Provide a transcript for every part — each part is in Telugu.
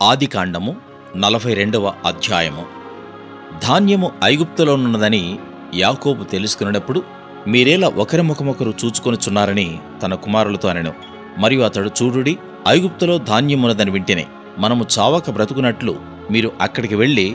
ఆదికాండము 42వ అధ్యాయము. ధాన్యము ఐగుప్తులోనున్నదని యాకోబు తెలుసుకున్నప్పుడు మీరేలా ఒకరి ముఖమొకరు చూచుకొనుచున్నారని తన కుమారులతో అనెను. మరియు అతడు, చూడుడి, ఐగుప్తులో ధాన్యమున్నదని వింటేనే మనము చావక బ్రతుకున్నట్లు మీరు అక్కడికి వెళ్ళి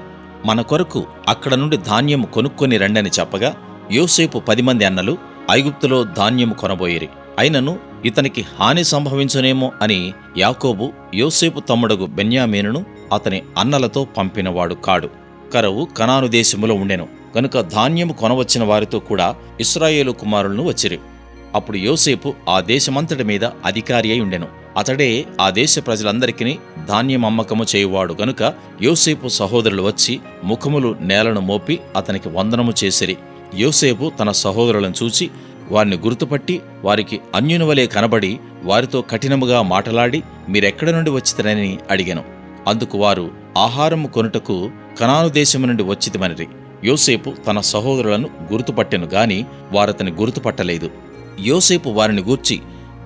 మన కొరకు అక్కడ నుండి ధాన్యము కొనుక్కొని రండని చెప్పగా, యోసేపు 10 మంది అన్నలు ఐగుప్తులో ధాన్యము కొనబోయిరి. అయినను ఇతనికి హాని సంభవించునేమో అని యాకోబు యోసేపు తమ్ముడగు బెన్యామీనును అతని అన్నలతో పంపినవాడు కాడు. కరవు కనాను దేశములో ఉండెను గనుక ధాన్యము కొనవచ్చిన వారితో కూడా ఇశ్రాయేలు కుమారులను వచ్చిరి. అప్పుడు యోసేపు ఆ దేశమంతటి మీద అధికారి అయి ఉండెను. అతడే ఆ దేశ ప్రజలందరికీ ధాన్యం అమ్మకము చేయువాడు గనుక యోసేపు సహోదరులు వచ్చి ముఖములు నేలను మోపి అతనికి వందనము చేసిరి. యోసేపు తన సహోదరులను చూచి వారిని గుర్తుపట్టి వారికి అన్యుని వలె కనబడి వారితో కఠినముగా మాటలాడి, మీరెక్కడి నుండి వచ్చితరని అడిగెను. అందుకు వారు, ఆహారము కొనుటకు కనాను దేశము నుండి వచ్చితిమనిరి. యోసేపు తన సహోదరులను గుర్తుపట్టెను గాని వారతని గుర్తుపట్టలేదు. యోసేపు వారిని గూర్చి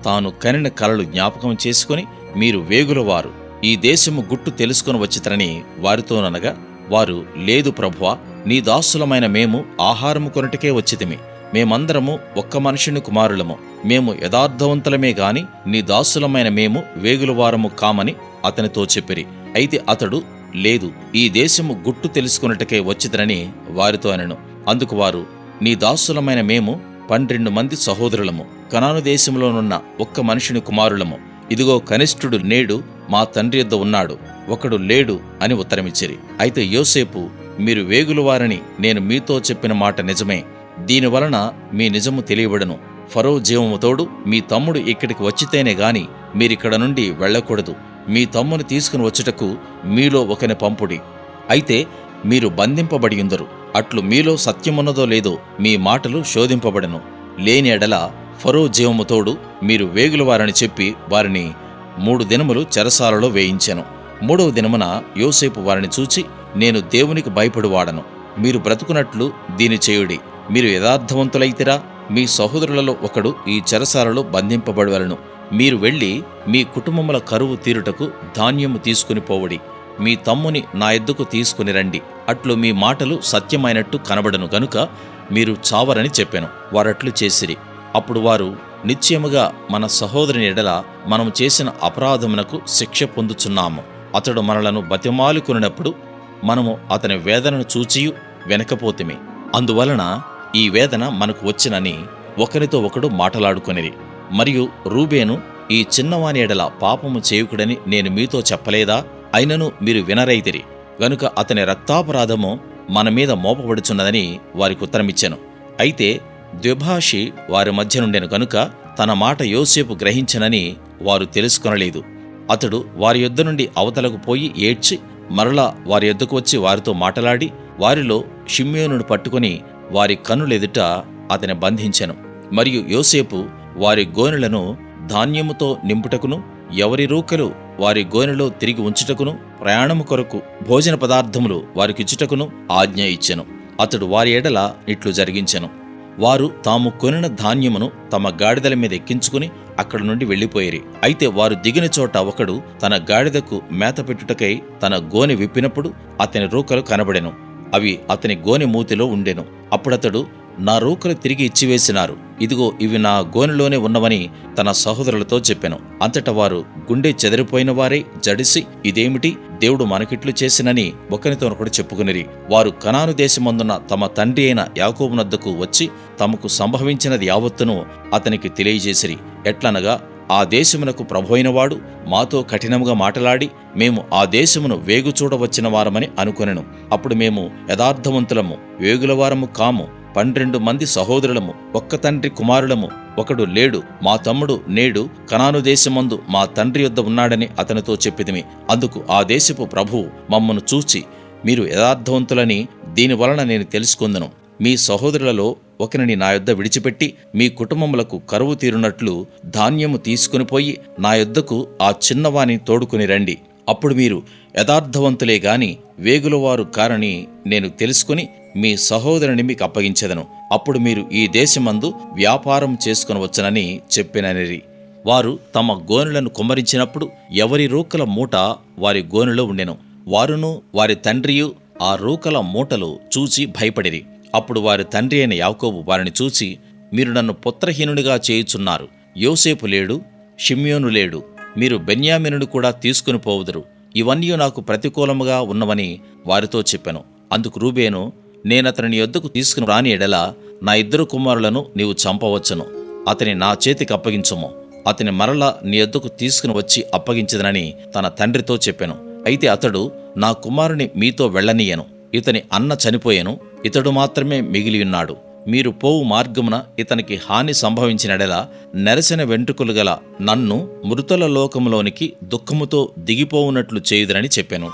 తాను కనిన కలలు జ్ఞాపకం చేసుకుని, మీరు వేగులవారు, ఈ దేశము గుట్టు తెలుసుకొని వచ్చితరని వారితోననగా, వారు, లేదు ప్రభువా, నీ దాసులమైన మేము ఆహారము కొనుటకే వచ్చితిమి. మేమందరము ఒక్క మనుషుని కుమారులము. మేము యథార్థవంతులమే గాని నీ దాసులమైన మేము వేగులవారము కామని అతనితో చెప్పిరి. అయితే అతడు, లేదు, ఈ దేశము గుట్టు తెలుసుకొనుటకే వచ్చిదరని వారితో అనెను. అందుకు వారు, నీ దాసులమైన మేము 12 మంది సహోదరులము, కనాను దేశంలోనున్న ఒక్క మనుషుని కుమారులము. ఇదిగో కనిష్ఠుడు నేడు మా తండ్రి యొద్ద ఉన్నాడు, ఒకడు లేడు అని ఉత్తరమిచ్చిరి. అయితే యోసేపు, మీరు వేగులవారని నేను మీతో చెప్పిన మాట నిజమే. దీనివలన మీ నిజము తెలియబడను. ఫరో జీవము తోడు మీ తమ్ముడు ఇక్కడికి వచ్చితేనే గాని మీరిక్కడ నుండి వెళ్ళకూడదు. మీ తమ్ముని తీసుకుని వచ్చుటకు మీలో ఒకని పంపుడి. అయితే మీరు బంధింపబడియుందరు. అట్లు మీలో సత్యమున్నదో లేదో మీ మాటలు శోధింపబడను. లేని ఎడల ఫరో జీవము తోడు మీరు వేగులవారని చెప్పి వారిని 3 దినములు చెరసాలలో వేయించెను. 3వ దినమున యోసేపు వారిని చూచి, నేను దేవునికి భయపడువాడను. మీరు బ్రతుకున్నట్లు దీని చేయుడి. మీరు యథార్థవంతులైతిరా, మీ సహోదరులలో ఒకడు ఈ చెరసాలలో బంధింపబడవలను. మీరు వెళ్ళి మీ కుటుంబముల కరువు తీరుటకు ధాన్యము తీసుకుని పోవుడి. మీ తమ్ముని నా యొద్దకు తీసుకుని రండి. అట్లు మీ మాటలు సత్యమైనట్టు కనబడను గనుక మీరు చావరని చెప్పెను. వారట్లు చేసిరి. అప్పుడు వారు, నిశ్చయముగా మన సహోదరుని ఎడల మనము చేసిన అపరాధమునకు శిక్ష పొందుచున్నాము. అతడు మనలను బతిమాలుకొనినప్పుడు మనము అతని వేదనను చూచియు వెనకపోతిమి. అందువలన ఈ వేదన మనకు వచ్చినని ఒకరితో ఒకడు మాటలాడుకొనిరి. మరియు రూబేను, ఈ చిన్నవాని ఎడల పాపము చేయుకుడని నేను మీతో చెప్పలేదా? అయినను మీరు వినరైతిరి గనుక అతని రక్తాపరాధము మన మీద మోపబడుచున్నదని వారికి ఉత్తరమిచ్చెను. అయితే ద్విభాషి వారి మధ్య నుండెను గనుక తన మాట యోసేపు గ్రహించనని వారు తెలుసుకొనలేదు. అతడు వారి యొద్ద నుండి అవతలకు పోయి ఏడ్చి మరలా వారి యొద్దకు వచ్చి వారితో మాటలాడి వారిలో షిమ్యోనును పట్టుకుని వారి కన్నులెదుట అతని బంధించెను. మరియు యోసేపు వారి గోనెలను ధాన్యముతో నింపుటకును, ఎవరి రూకలు వారి గోనెలో తిరిగి ఉంచుటకును, ప్రయాణము కొరకు భోజన పదార్థములు వారికిచ్చుటకును ఆజ్ఞ ఇచ్చెను. అతడు వారి ఎడల ఇట్లు జరిగించెను. వారు తాము కొనిన ధాన్యమును తమ గాడిదల మీద ఎక్కించుకుని అక్కడి నుండి వెళ్ళిపోయిరి. అయితే వారు దిగిన చోట ఒకడు తన గాడిదకు మేత పెట్టుటకై తన గోనె విప్పినప్పుడు అతని రూకలు కనబడెను. అవి అతని గోనె మూతిలో ఉండెను. అప్పుడతడు, నా రూకలు తిరిగి ఇచ్చివేసినారు, ఇదిగో ఇవి నా గోనెలోనే ఉన్నవని తన సహోదరులతో చెప్పెను. అంతటా వారు గుండె చెదిరిపోయిన వారై జడిసి, ఇదేమిటి, దేవుడు మనకిట్లు చేసినని ఒకరితోనొకడు చెప్పుకునిరి. వారు కనాను దేశమందున్న తమ తండ్రి అయిన యాకోబునొద్దకు వచ్చి తమకు సంభవించినది యావత్తును అతనికి తెలియజేసిరి. ఎట్లనగా, ఆ దేశమునకు ప్రభువైనవాడు మాతో కఠినముగా మాటలాడి మేము ఆ దేశమును వేగు చూడవచ్చిన వారమని అనుకొనెను. అప్పుడు మేము యథార్థవంతులము, వేగులవారము కాము, 12 మంది సహోదరులము, ఒక్క తండ్రి కుమారులము, ఒకడు లేడు, మా తమ్ముడు నేడు కనాను దేశమందు మా తండ్రి యొద్ద ఉన్నాడని అతనితో చెప్పితిమి. అందుకు ఆ దేశపు ప్రభువు మమ్మను చూచి, మీరు యథార్థవంతులని దీనివలన నేను తెలుసుకొందును. మీ సహోదరులలో ఒకరిని నా యొద్ద విడిచిపెట్టి మీ కుటుంబములకు కరువు తీరునట్లు ధాన్యము తీసుకుని పోయి నా యొద్దకు ఆ చిన్నవాని తోడుకుని రండి. అప్పుడు మీరు యథార్థవంతులే గాని వేగులవారు కారని నేను తెలుసుకుని మీ సహోదరుని మీకు అప్పగించెదను. అప్పుడు మీరు ఈ దేశమందు వ్యాపారం చేసుకుని వచ్చనని చెప్పిననిరి. వారు తమ గోనెలను కుమ్మరించినప్పుడు ఎవరి రూకల మూట వారి గోనెలో ఉండెను. వారును వారి తండ్రియు ఆ రూకల మూటలు చూచి భయపడిరి. అప్పుడు వారి తండ్రి అయిన యాకోబు వారిని చూచి, మీరు నన్ను పుత్రహీనునిగా చేయుచున్నారు. యోసేపు లేడు, షిమ్యోను లేడు, మీరు బెన్యామీనుని కూడా తీసుకుని పోవుదురు. ఇవన్నీ నాకు ప్రతికూలముగా ఉన్నవని వారితో చెప్పెను. అందుకు రూబేను, నేనతని నీ యొద్దకు తీసుకుని రాని ఎడల నా 2 కుమారులను నీవు చంపవచ్చును. అతని నా చేతికి అప్పగించుము. అతని మరలా నీ యొద్దకు తీసుకుని వచ్చి అప్పగించదనని తన తండ్రితో చెప్పెను. అయితే అతడు, నా కుమారుని మీతో వెళ్ళనీయను. ఇతని అన్న చనిపోయెను, ఇతడు మాత్రమే మిగిలియున్నాడు. మీరు పోవు మార్గమున ఇతనికి హాని సంభవించినడెలా నెరసిన వెంట్రుకలు గల నన్ను మృతుల లోకములోనికి దుఃఖముతో దిగిపోవునట్లు చేయుదురని చెప్పెను.